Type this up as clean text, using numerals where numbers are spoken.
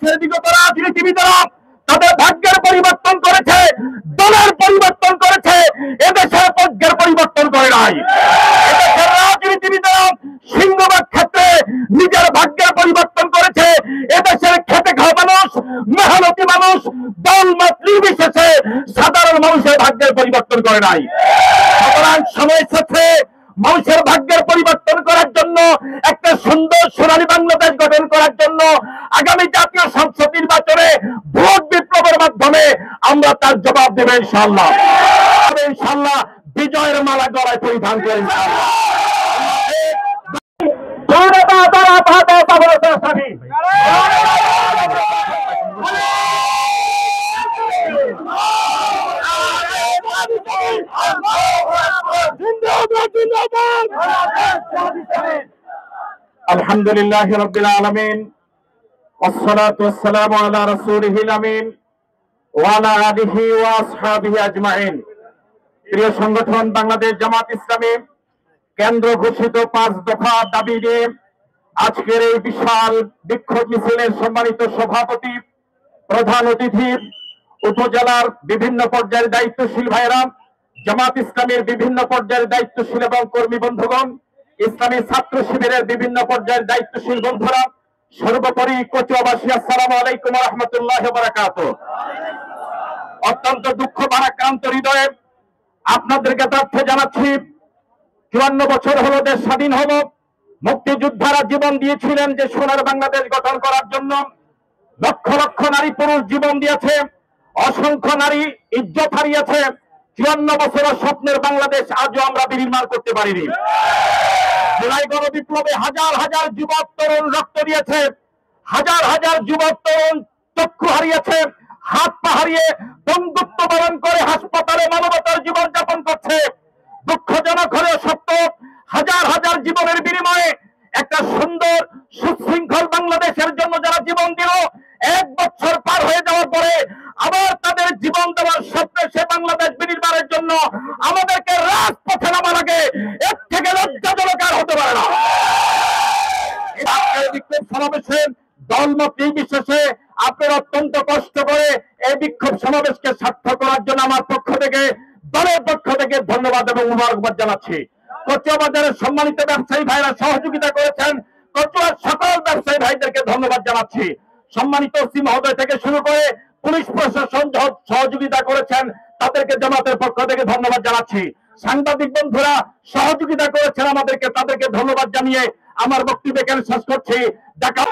বাংলাদেশের বিগত রাজনীতিবিদরা তাদের ভাগ্যের পরিবর্তন করেছে, দলের পরিবর্তন করেছে, এদেশের ভাগ্যের পরিবর্তন করে নাই। এদেশের রাজনীতিবিদরা সিংহভাগ ক্ষেত্রে নিজের ভাগ্যের পরিবর্তন করেছে। এদেশের খেটে খাওয়া মানুষ, মেহনতি মানুষ, দলমত নির্বিশেষে সাধারণ মানুষের ভাগ্যের পরিবর্তন করে নাই। সুতরাং সময় এসেছে মানুষের ভাগ্যের পরিবর্তন করার জন্য, একটা সুন্দর সোনালী বাংলাদেশ গঠন করার জন্য আগামী জাতীয় সংসদ নির্বাচনে ভোট বিপ্লবের মাধ্যমে আমরা তার জবাব দেব ইনশাআল্লাহ। ইনশাআল্লাহ বিজয়ের মালা গলায় পরিধান করে ইনশাআল্লাহ। আলহামদুলিল্লাহ রাব্বিল আলামিন, ওয়াসসালাতু ওয়াসসালামু আলা রাসূলিহিল আমিন ওয়া আলা আলিহি ওয়া আসহাবিহি আজমাইন। প্রিয় সংগঠন বাংলাদেশ জামাত ইসলামী কেন্দ্র ঘোষিত 5 দফা দাবি নিয়ে আজকের এই বিশাল বিক্ষোভ মিছিলের সম্মানিত সভাপতি, প্রধান অতিথি, উপজেলার বিভিন্ন পর্যায়ের দায়িত্বশীল ভাইরা, জামাত ইসলামের বিভিন্ন পর্যায়ের দায়িত্বশীল এবং কর্মী বন্ধুগণ, ইসলামী ছাত্র শিবিরের বিভিন্ন পর্যায়ের দায়িত্বশীল বন্ধুরা, সর্বোপরি কচুয়াবাসী, আসসালামু আলাইকুম ওয়া রাহমাতুল্লাহি ওয়া বারাকাতুহু। অত্যন্ত দুঃখ ভারাক্রান্ত হৃদয়ে আপনাদেরকে তথ্য জানাচ্ছি, 54 বছর হলো দেশ স্বাধীন হলো। মুক্তিযোদ্ধারা জীবন দিয়েছিলেন যে সোনার বাংলাদেশ গঠন করার জন্য। লক্ষ লক্ষ নারী পুরুষ জীবন দিয়েছে, অসংখ্য নারী ইজ্জত হারিয়েছে। 54 বছরের স্বপ্নের বাংলাদেশ আজও আমরা বিনির্মাণ করতে পারিনি। জুলাই গণবিপ্লবে হাজার হাজার যুবক তরুণ রক্ত দিয়েছে, হাজার হাজার যুবক তরুণ চক্ষু হারিয়েছে, হাত পা হারিয়ে বন্ধুত্ব বরণ করে হাসপাতালে মানবতার জীবন যাপন করছে। দুঃখজনক হলেও সত্য, হাজার হাজার জীবনের বিনিময়ে একটা সুন্দর সুশৃঙ্খল বাংলাদেশের জন্য যারা জীবন দিল, 1 বছর পার হয়ে যাওয়ার পরে আবার তাদের জীবন দেওয়ার স্বপ্নে সে বাংলাদেশ বিনির্মাণের জন্য আমাদেরকে রাজপথে নামা লাগে। এর থেকে লজ্জাজনক আর হতে পারে না। বিক্ষোভ সমাবেশে দলমত নির্বিশেষে আপনারা অত্যন্ত কষ্ট করে এই বিক্ষোভ সমাবেশকে সার্থক করার জন্য আমার পক্ষ থেকে, দলের পক্ষ থেকে ধন্যবাদ এবং মুবারকবাদ জানাচ্ছি। কচুয়া বাজারের সম্মানিত ব্যবসায়ী ভাইরা সহযোগিতা করেছেন, কচুয়ার সকল ব্যবসায়ী ভাইদেরকে ধন্যবাদ জানাচ্ছি। সম্মানিত ওসি মহোদয় থেকে শুরু করে পুলিশ প্রশাসন সহযোগিতা করেছেন, তাদেরকে জামাতের পক্ষ থেকে ধন্যবাদ জানাচ্ছি। সাংবাদিক বন্ধুরা সহযোগিতা করেছেন আমাদেরকে, তাদেরকে ধন্যবাদ জানিয়ে আমার বক্তব্য এখানে শেষ করছি। দেখা